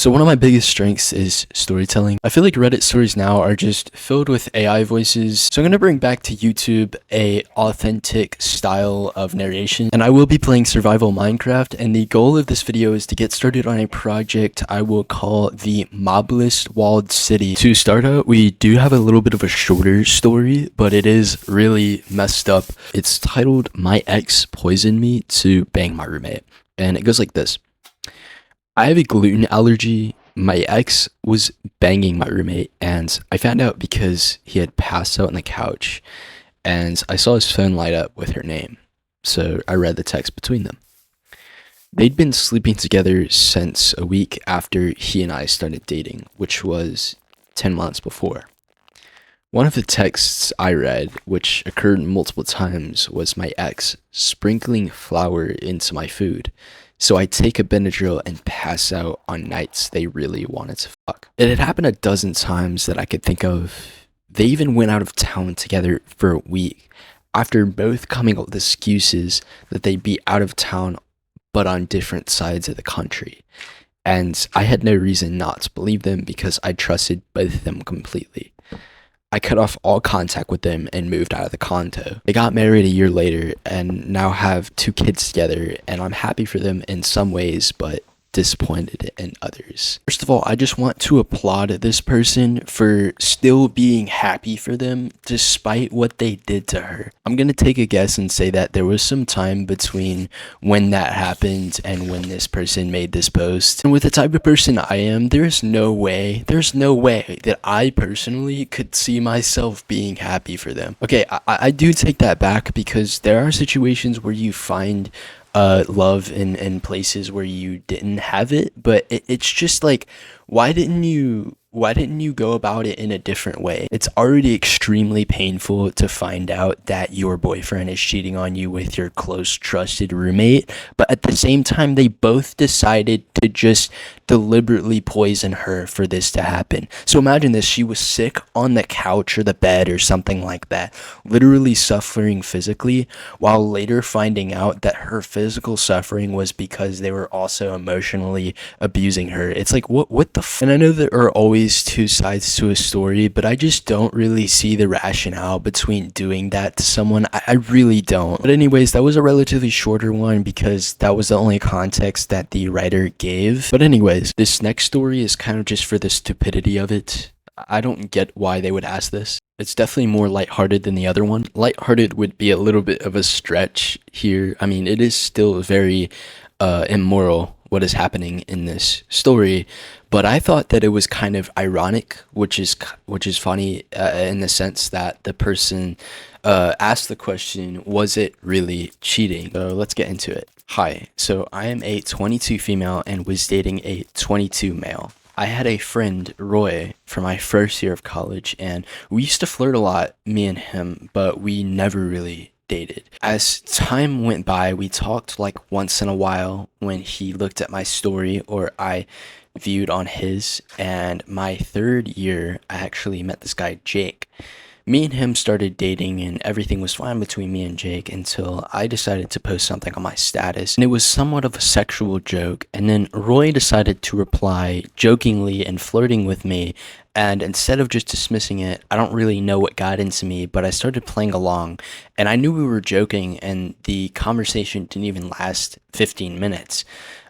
So one of my biggest strengths is storytelling. I feel like Reddit stories now are just filled with AI voices. So I'm going to bring back to YouTube a authentic style of narration, and I will be playing survival Minecraft, and the goal of this video is to get started on a project I will call the Mobless Walled City. To start out, we do have a little bit of a shorter story, but it is really messed up. It's titled My Ex Poisoned Me to Bang My Roommate, and it goes like this. I have a gluten allergy. My ex was banging my roommate, and I found out because he had passed out on the couch, and I saw his phone light up with her name. So I read the text between them. They'd been sleeping together since a week after he and I started dating, which was 10 months before. One of the texts I read, which occurred multiple times, was my ex sprinkling flour into my food. So I take a Benadryl and pass out on nights they really wanted to fuck. It had happened a dozen times that I could think of. They even went out of town together for a week after both coming up with excuses that they'd be out of town but on different sides of the country. And I had no reason not to believe them because I trusted both of them completely. I cut off all contact with them and moved out of the condo. They got married a year later and now have 2 kids together, and I'm happy for them in some ways, but disappointed in others. First of all, I just want to applaud this person for still being happy for them despite what they did to her. I'm gonna take a guess and say that there was some time between when that happened and when this person made this post. And with the type of person I am, there's no way that I personally could see myself being happy for them. Okay, I do take that back because there are situations where you find love in places where you didn't have it, but it's just like, why didn't you go about it in a different way? It's already extremely painful to find out that your boyfriend is cheating on you with your close trusted roommate, but at the same time they both decided to just deliberately poison her for this to happen. So imagine this, she was sick on the couch or the bed or something like that, literally suffering physically, while later finding out that her physical suffering was because they were also emotionally abusing her. It's like, what the and I know there are always 2 sides to a story, but I just don't really see the rationale between doing that to someone. I really don't. But anyways, that was a relatively shorter one because that was the only context that the writer gave. But anyways, this next story is kind of just for the stupidity of it. I don't get why they would ask this. It's definitely more lighthearted than the other one. Lighthearted would be a little bit of a stretch here. I mean, it is still very immoral what is happening in this story, but I thought that it was kind of ironic, which is funny in the sense that the person asked the question, was it really cheating? So let's get into it. Hi, so I am a 22 female and was dating a 22 male. I had a friend, Roy, for my first year of college, and we used to flirt a lot, me and him, but we never really dated. As time went by, we talked like once in a while when he looked at my story or I viewed on his, and my 3rd year, I actually met this guy, Jake. Me and him started dating and everything was fine between me and Jake until I decided to post something on my status, and it was somewhat of a sexual joke, and then Roy decided to reply jokingly and flirting with me, and instead of just dismissing it, I don't really know what got into me, but I started playing along, and I knew we were joking, and the conversation didn't even last 15 minutes.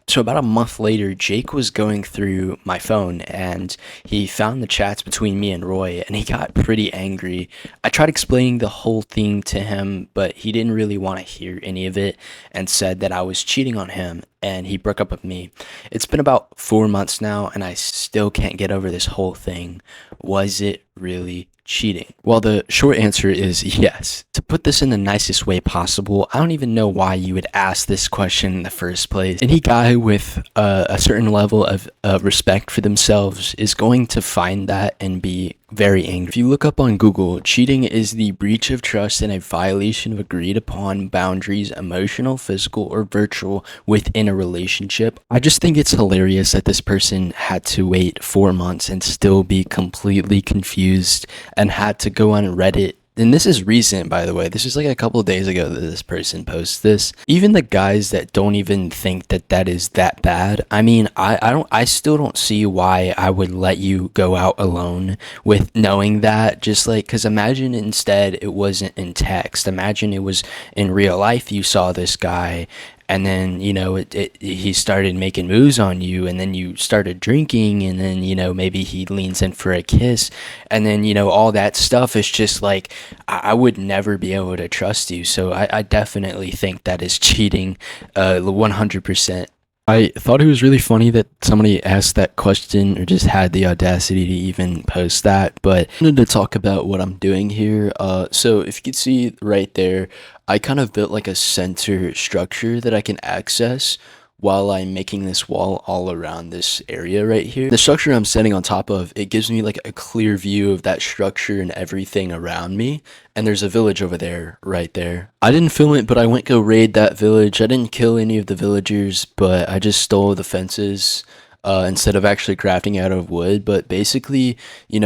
So about a month later, Jake was going through my phone and he found the chats between me and Roy, and he got pretty angry. I tried explaining the whole thing to him, but he didn't really want to hear any of it and said that I was cheating on him, and he broke up with me. It's been about 4 months now and I still can't get over this whole thing. Was it really cheating? Well, the short answer is yes. To put this in the nicest way possible, I don't even know why you would ask this question in the first place. Any guy with a certain level of respect for themselves is going to find that and be very angry. If you look up on Google, cheating is the breach of trust and a violation of agreed upon boundaries, emotional, physical, or virtual, within a relationship. I just think it's hilarious that this person had to wait 4 months and still be completely confused and had to go on Reddit And this is recent, by the way. This is like a couple of days ago that this person posts this. Even the guys that don't even think that that is that bad. I mean, I still don't see why I would let you go out alone with knowing that. Just like, because imagine instead it wasn't in text. Imagine it was in real life. You saw this guy, and then he started making moves on you, and then you started drinking, and then maybe he leans in for a kiss, and then all that stuff is just like, I would never be able to trust you. So I definitely think that is cheating, 100%. I thought it was really funny that somebody asked that question or just had the audacity to even post that, but I wanted to talk about what I'm doing here. So if you can see right there, I kind of built like a center structure that I can access while I'm making this wall all around this area right here. The structure I'm standing on top of, it gives me like a clear view of that structure and everything around me. And there's a village over there, right there. I didn't film it, but I went go raid that village. I didn't kill any of the villagers, but I just stole the fences instead of actually crafting out of wood. But basically,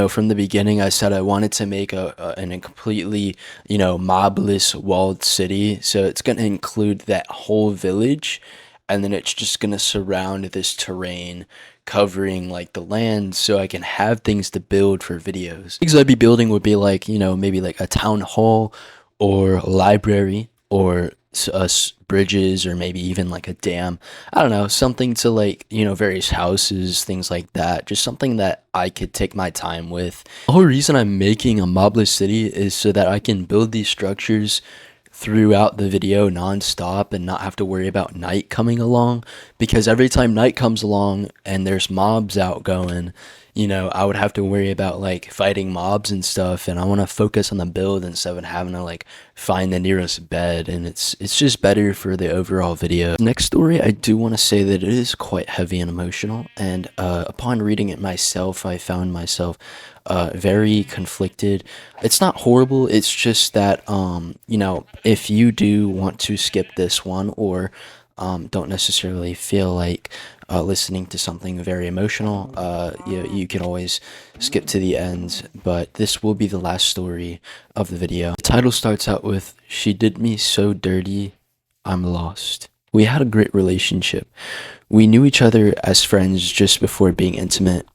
from the beginning, I said I wanted to make a completely, mobless walled city. So it's going to include that whole village, and then it's just gonna surround this terrain, covering like the land, so I can have things to build for videos. Things I'd be building would be like, maybe like a town hall or a library, or bridges, or maybe even like a dam. I don't know, something to like, various houses, things like that. Just something that I could take my time with. The whole reason I'm making a mobless city is so that I can build these structures throughout the video non-stop and not have to worry about night coming along, because every time night comes along and there's mobs out going, I would have to worry about like fighting mobs and stuff, and I want to focus on the build instead of having to like find the nearest bed, and it's just better for the overall video. Next story, I do want to say that it is quite heavy and emotional, and upon reading it myself, I found myself very conflicted. It's not horrible, it's just that if you do want to skip this one, or don't necessarily feel like listening to something very emotional, you can always skip to the end, but this will be the last story of the video. The title starts out with, "She did me so dirty, I'm lost." We had a great relationship. We knew each other as friends just before being intimate,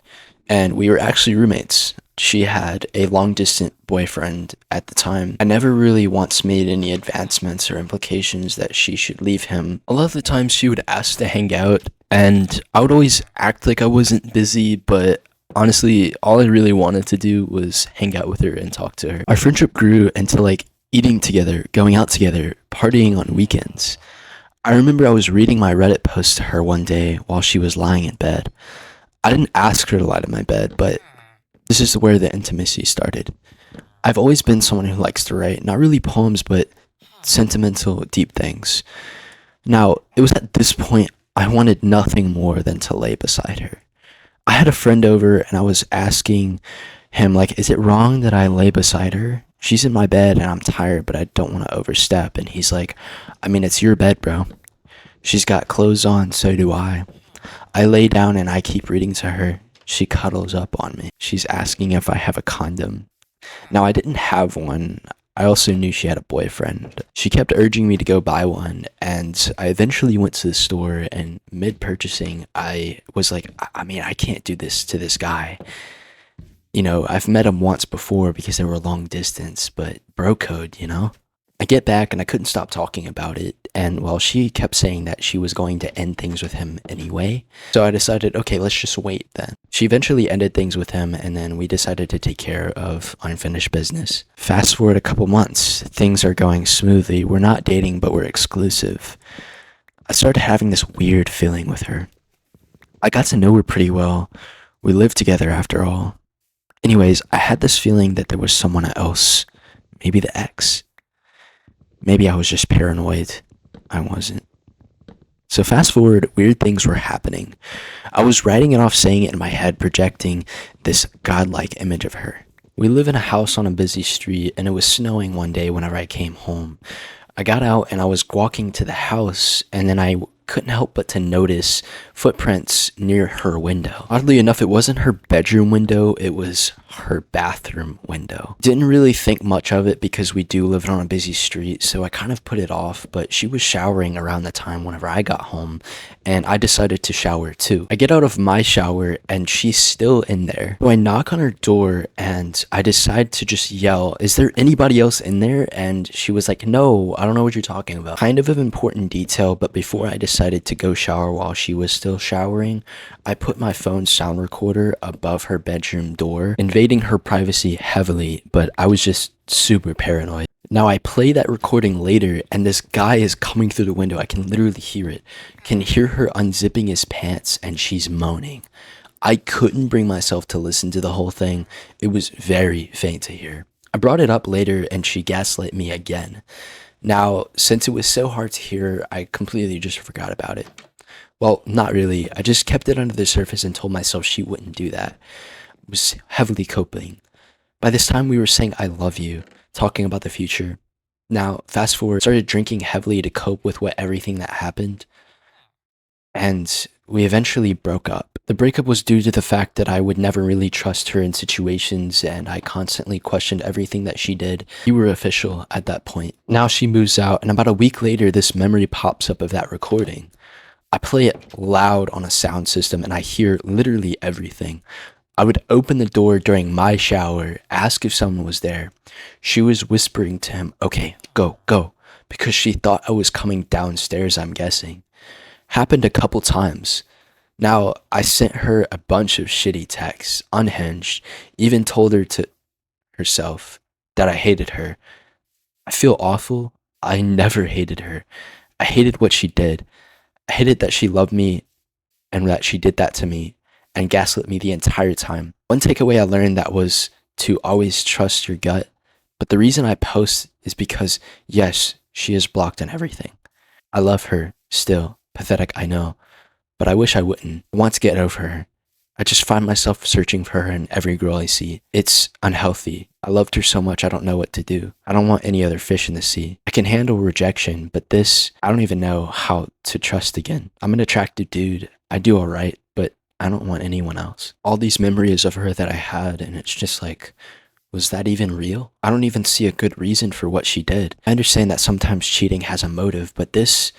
and we were actually roommates. She had a long-distance boyfriend at the time. I never really once made any advancements or implications that she should leave him. A lot of the times she would ask to hang out, and I would always act like I wasn't busy, but honestly, all I really wanted to do was hang out with her and talk to her. Our friendship grew into like eating together, going out together, partying on weekends. I remember I was reading my Reddit post to her one day while she was lying in bed. I didn't ask her to lie to my bed, but this is where the intimacy started. I've always been someone who likes to write, not really poems, but sentimental, deep things. Now, it was at this point I wanted nothing more than to lay beside her. I had a friend over, and I was asking him, like, is it wrong that I lay beside her? She's in my bed and I'm tired, but I don't want to overstep. And he's like, I mean, it's your bed, bro. She's got clothes on, so do I. I lay down and I keep reading to her. She cuddles up on me. She's asking if I have a condom. Now, I didn't have one. I also knew she had a boyfriend. She kept urging me to go buy one, and I eventually went to the store, and mid-purchasing, I was like, I mean, I can't do this to this guy. I've met him once before because they were long distance, but bro code, I get back and I couldn't stop talking about it, and well, she kept saying that she was going to end things with him anyway, so I decided, okay, let's just wait then. She eventually ended things with him, and then we decided to take care of unfinished business. Fast forward a couple months, things are going smoothly. We're not dating, but we're exclusive. I started having this weird feeling with her. I got to know her pretty well. We lived together after all. Anyways, I had this feeling that there was someone else, maybe the ex. Maybe I was just paranoid. I wasn't. So fast forward, weird things were happening. I was writing it off, saying it in my head, projecting this godlike image of her. We live in a house on a busy street, and it was snowing one day whenever I came home. I got out and I was walking to the house, and then I couldn't help but to notice footprints near her window. Oddly enough, it wasn't her bedroom window, it was her bathroom window. Didn't really think much of it because we do live on a busy street, so I kind of put it off, but she was showering around the time whenever I got home, and I decided to shower too. I get out of my shower and she's still in there. So I knock on her door and I decide to just yell, "Is there anybody else in there?" And she was like, "No, I don't know what you're talking about." Kind of an important detail, but before I decided to go shower while she was still showering, I put my phone's sound recorder above her bedroom door, invading her privacy heavily, but I was just super paranoid. Now I play that recording later and this guy is coming through the window. I can literally hear it. Can hear her unzipping his pants and she's moaning. I couldn't bring myself to listen to the whole thing. It was very faint to hear. I brought it up later and she gaslit me again. Now, since it was so hard to hear, I completely just forgot about it. Well, not really. I just kept it under the surface and told myself she wouldn't do that. I was heavily coping. By this time, we were saying "I love you," talking about the future. Now, fast forward, started drinking heavily to cope with everything that happened. And we eventually broke up. The breakup was due to the fact that I would never really trust her in situations and I constantly questioned everything that she did. We were official at that point. Now she moves out and about a week later this memory pops up of that recording. I play it loud on a sound system and I hear literally everything. I would open the door during my shower, ask if someone was there. She was whispering to him, "Okay, go, go," because she thought I was coming downstairs, I'm guessing. Happened a couple times. Now, I sent her a bunch of shitty texts, unhinged, even told her to herself that I hated her. I feel awful. I never hated her. I hated what she did. I hated that she loved me and that she did that to me and gaslit me the entire time. One takeaway I learned that was to always trust your gut. But the reason I post is because, yes, she is blocked on everything. I love her still. Pathetic, I know. But I wish I wouldn't. I want to get over her. I just find myself searching for her in every girl I see. It's unhealthy. I loved her so much I don't know what to do. I don't want any other fish in the sea. I can handle rejection, but this, I don't even know how to trust again. I'm an attractive dude. I do alright, but I don't want anyone else. All these memories of her that I had, and it's just like, was that even real? I don't even see a good reason for what she did. I understand that sometimes cheating has a motive, but this,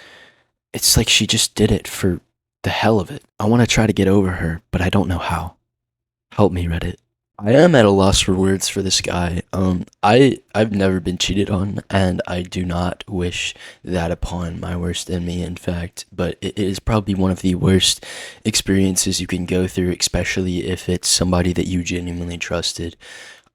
it's like she just did it for the hell of it. I want to try to get over her, but I don't know how. Help me, Reddit. I am at a loss for words for this guy. I've never been cheated on, and I do not wish that upon my worst enemy, in fact, but it is probably one of the worst experiences you can go through, especially if it's somebody that you genuinely trusted.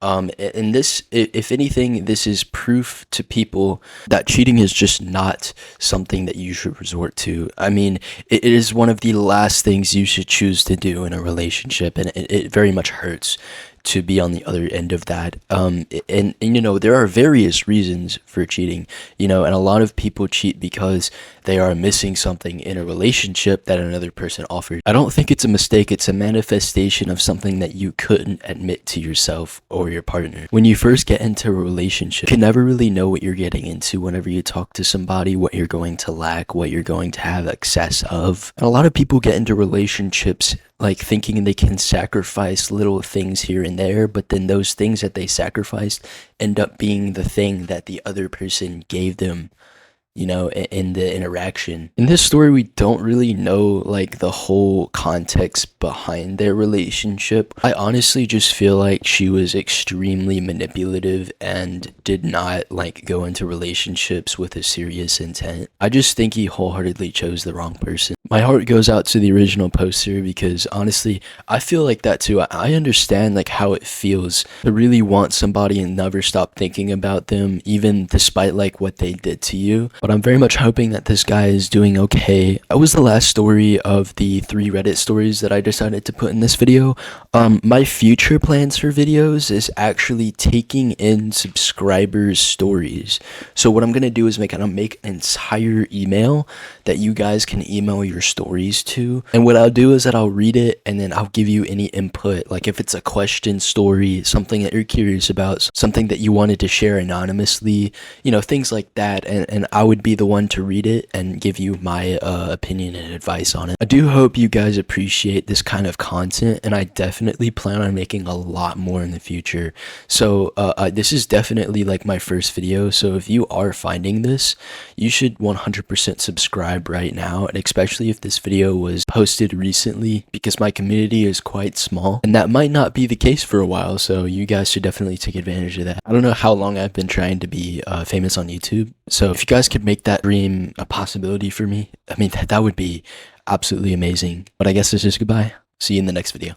And this, if anything, this is proof to people that cheating is just not something that you should resort to. I mean, it is one of the last things you should choose to do in a relationship, and it very much hurts to be on the other end of that. And you know, there are various reasons for cheating, you know, and a lot of people cheat because they are missing something in a relationship that another person offered. I don't think it's a mistake. It's a manifestation of something that you couldn't admit to yourself or your partner. When you first get into a relationship, you can never really know what you're getting into whenever you talk to somebody, what you're going to lack, what you're going to have excess of. And a lot of people get into relationships like thinking they can sacrifice little things here and there, but then those things that they sacrificed end up being the thing that the other person gave them, you know, in the interaction. In this story, we don't really know like the whole context behind their relationship. I honestly just feel like she was extremely manipulative and did not like go into relationships with a serious intent. I just think he wholeheartedly chose the wrong person. My heart goes out to the original poster because honestly, I feel like that too. I understand like how it feels to really want somebody and never stop thinking about them, even despite like what they did to you. But I'm very much hoping that this guy is doing okay. That was the last story of the 3 Reddit stories that I decided to put in this video. My future plans for videos is actually taking in subscribers' stories. So what I'm gonna do is make an entire email that you guys can email your stories to, and what I'll do is that I'll read it and then I'll give you any input, like if it's a question story, something that you're curious about, something that you wanted to share anonymously, you know, things like that, and I would would be the one to read it and give you my opinion and advice on it. I do hope you guys appreciate this kind of content, and I definitely plan on making a lot more in the future. So this is definitely like my first video, so if you are finding this, you should 100% subscribe right now, and especially if this video was posted recently, because my community is quite small, and that might not be the case for a while, so you guys should definitely take advantage of that. I don't know how long I've been trying to be famous on YouTube, so if you guys could make that dream a possibility for me, I mean, that would be absolutely amazing. But I guess it's just goodbye. See you in the next video.